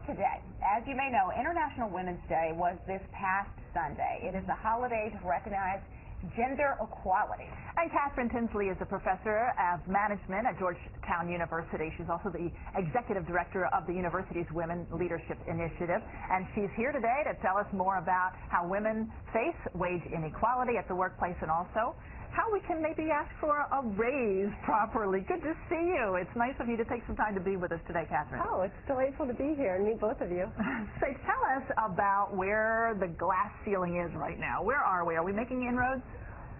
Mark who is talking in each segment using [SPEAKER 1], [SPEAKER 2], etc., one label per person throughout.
[SPEAKER 1] today. As you may know, International Women's Day was this past Sunday. It is a holiday to recognize gender equality.
[SPEAKER 2] And Catherine Tinsley is a professor of management at Georgetown University. She's also the executive director of the university's Women Leadership Initiative. And she's here today to tell us more about how women face wage inequality at the workplace and also how we can maybe ask for a raise properly. Good to see you. It's nice of you to take some time to be with us today, Catherine.
[SPEAKER 3] Oh, it's delightful to be here and meet both of you.
[SPEAKER 2] So tell us about where the glass ceiling is right now. Where are we? Are we making inroads?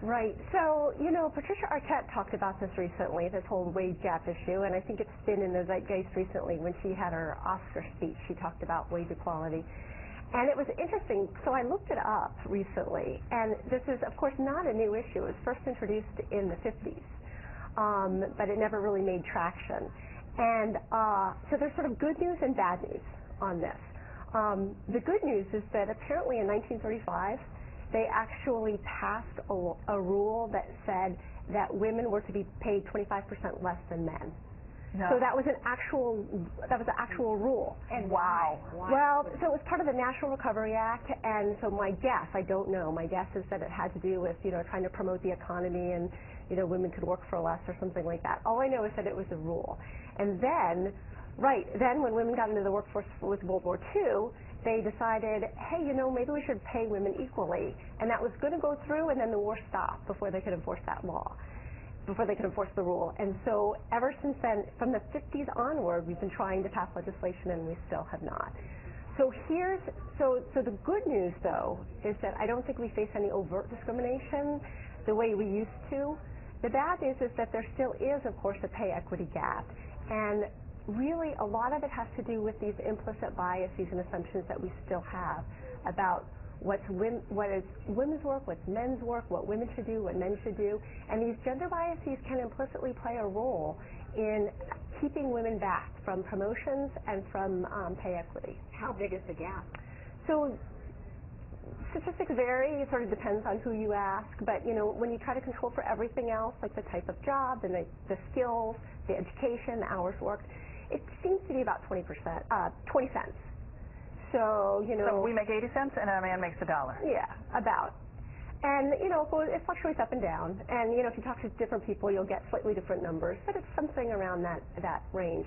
[SPEAKER 3] Right. So, you know, Patricia Arquette talked about this recently, this whole wage gap issue, and I think it's been in the zeitgeist recently when she had her Oscar speech. She talked about wage equality. And it was interesting, so I looked it up recently, and this is, of course, not a new issue. It was first introduced in the 50s, but it never really made traction. And so there's sort of good news and bad news on this. The good news is that apparently in 1935, they actually passed a rule that said that women were to be paid 25% less than men.
[SPEAKER 2] No.
[SPEAKER 3] So that was an actual rule.
[SPEAKER 1] And
[SPEAKER 2] wow.
[SPEAKER 3] Well, so it was part of the National Recovery Act, and so my guess, I don't know, my guess is that it had to do with, you know, trying to promote the economy and, you know, women could work for less or something like that. All I know is that it was a rule. And then, then when women got into the workforce with World War II, they decided, hey, you know, maybe we should pay women equally. And that was going to go through, and then the war stopped before they could enforce that law, before they could enforce the rule. And so ever since then, from the 50s onward, we've been trying to pass legislation, and we still have not. So so the good news, though, is that I don't think we face any overt discrimination the way we used to. The bad news is that there still is, of course, a pay equity gap. And really, a lot of it has to do with these implicit biases and assumptions that we still have about what is women's work, what's men's work, what women should do, what men should do. And these gender biases can implicitly play a role in keeping women back from promotions and from pay equity.
[SPEAKER 1] How big is the gap?
[SPEAKER 3] So statistics vary. It sort of depends on who you ask. But, you know, when you try to control for everything else, like the type of job, the skills, the education, the hours worked, it seems to be about 20 cents. So, you know.
[SPEAKER 2] So we make 80 cents and a man makes $1.
[SPEAKER 3] Yeah, about. And, you know, it fluctuates up and down. And, you know, if you talk to different people, you'll get slightly different numbers. But it's something around that range.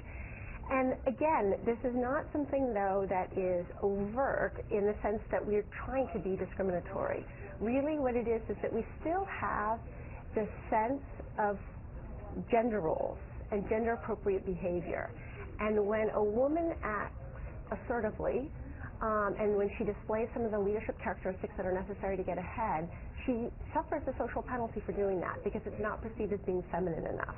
[SPEAKER 3] And, again, this is not something, though, that is overt in the sense that we're trying to be discriminatory. Really what it is that we still have the sense of gender roles and gender-appropriate behavior. And when a woman acts assertively, and when she displays some of the leadership characteristics that are necessary to get ahead, she suffers a social penalty for doing that because it's not perceived as being feminine enough.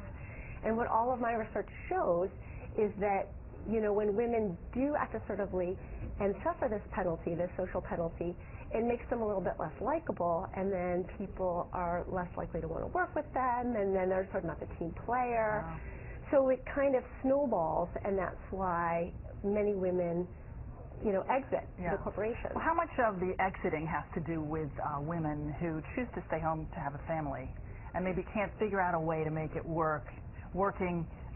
[SPEAKER 3] And what all of my research shows is that, you know, when women do act assertively and suffer this penalty, this social penalty, it makes them a little bit less likable, and then people are less likely to want to work with them, and then they're sort of not the team player.
[SPEAKER 2] Wow.
[SPEAKER 3] So it kind of snowballs, and that's why many women, you know, exit the corporation.
[SPEAKER 2] Well, how much of the exiting has to do with women who choose to stay home to have a family and maybe can't figure out a way to make it work,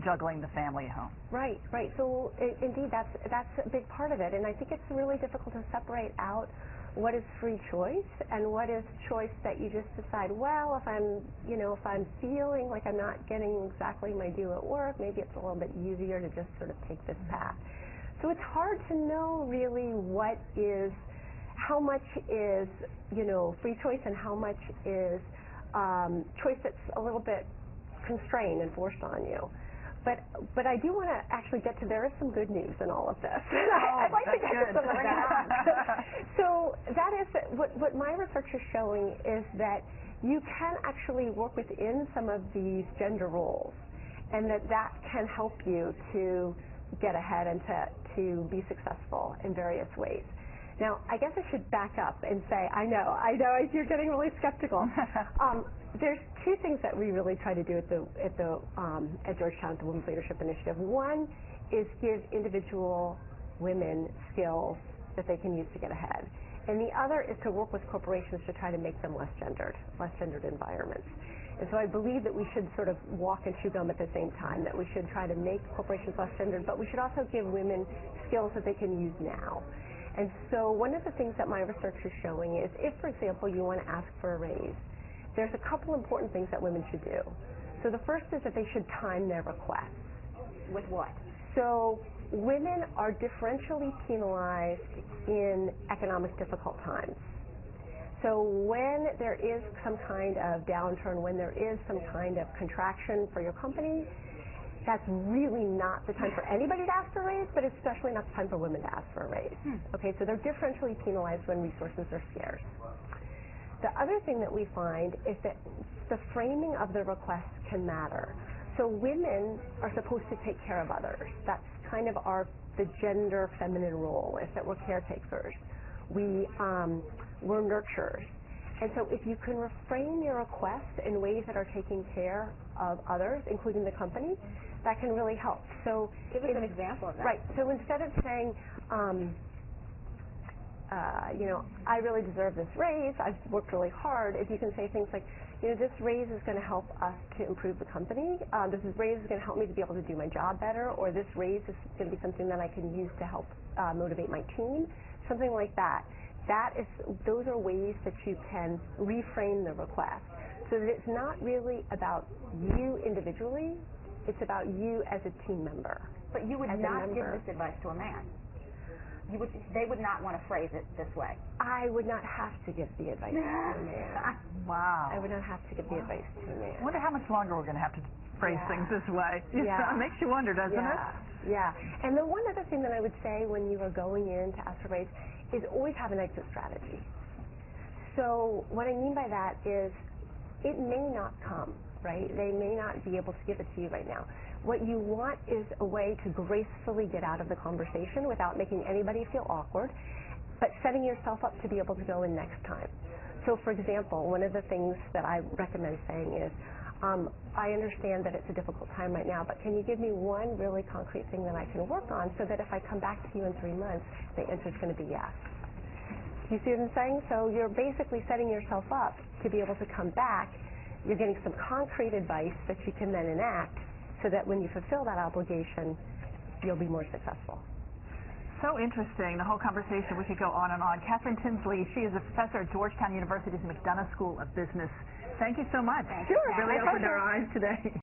[SPEAKER 2] juggling the family at home?
[SPEAKER 3] Right. So indeed, that's a big part of it, and I think it's really difficult to separate out what is free choice and what is choice that you just decide, well, if I'm feeling like I'm not getting exactly my due at work, maybe it's a little bit easier to just sort of take this path. So it's hard to know really how much is, you know, free choice and how much is choice that's a little bit constrained and forced on you. But I do want to actually get to, there is some good news in all of this. I'd like to get to some of that. So that is, what my research is showing is that you can actually work within some of these gender roles, and that can help you to get ahead and to be successful in various ways. Now, I guess I should back up and say, I know, you're getting really skeptical. There's two things that we really try to do at Georgetown, the Women's Leadership Initiative. One is give individual women skills that they can use to get ahead. And the other is to work with corporations to try to make them less gendered environments. And so I believe that we should sort of walk and chew gum at the same time, that we should try to make corporations less gendered, but we should also give women skills that they can use now. And so one of the things that my research is showing is if, for example, you want to ask for a raise, there's a couple important things that women should do. So the first is that they should time their requests.
[SPEAKER 1] With what?
[SPEAKER 3] So women are differentially penalized in economic difficult times. So when there is some kind of downturn, when there is some kind of contraction for your company, that's really not the time for anybody to ask for a raise, but especially not the time for women to ask for a raise. Okay, so they're differentially penalized when resources are scarce. The other thing that we find is that the framing of the request can matter. So women are supposed to take care of others. That's kind of the gender feminine role, is that we're caretakers. We're nurturers. And so if you can reframe your requests in ways that are taking care of others, including the company, that can really help. So
[SPEAKER 1] give us an example of that.
[SPEAKER 3] Right. So instead of saying, I really deserve this raise, I've worked really hard, if you can say things like, this raise is going to help us to improve the company, this raise is going to help me to be able to do my job better, or this raise is going to be something that I can use to help motivate my team, something like that. Those are ways that you can reframe the request so that it's not really about you individually, it's about you as a team member.
[SPEAKER 1] But you would not give this advice to a man. They would not want to phrase it this way.
[SPEAKER 3] I would not have to give the advice to a man.
[SPEAKER 2] Wow.
[SPEAKER 3] I would not have to give the advice to a man.
[SPEAKER 2] I wonder how much longer we're going to have to phrase things this way.
[SPEAKER 3] Yeah.
[SPEAKER 2] It makes you wonder, doesn't it?
[SPEAKER 3] Yeah. And the one other thing that I would say when you are going in to ask for a raise is always have an exit strategy. So what I mean by that is it may not come, right? They may not be able to give it to you right now. What you want is a way to gracefully get out of the conversation without making anybody feel awkward, but setting yourself up to be able to go in next time. So for example, one of the things that I recommend saying is, I understand that it's a difficult time right now, but can you give me one really concrete thing that I can work on so that if I come back to you in 3 months, the answer is going to be yes. You see what I'm saying? So you're basically setting yourself up to be able to come back. You're getting some concrete advice that you can then enact so that when you fulfill that obligation, you'll be more successful.
[SPEAKER 2] So interesting, the whole conversation. We could go on and on. Catherine Tinsley, she is a professor at Georgetown University's McDonough School of Business. Thank you so much.
[SPEAKER 3] Sure.
[SPEAKER 2] Really opened our eyes today.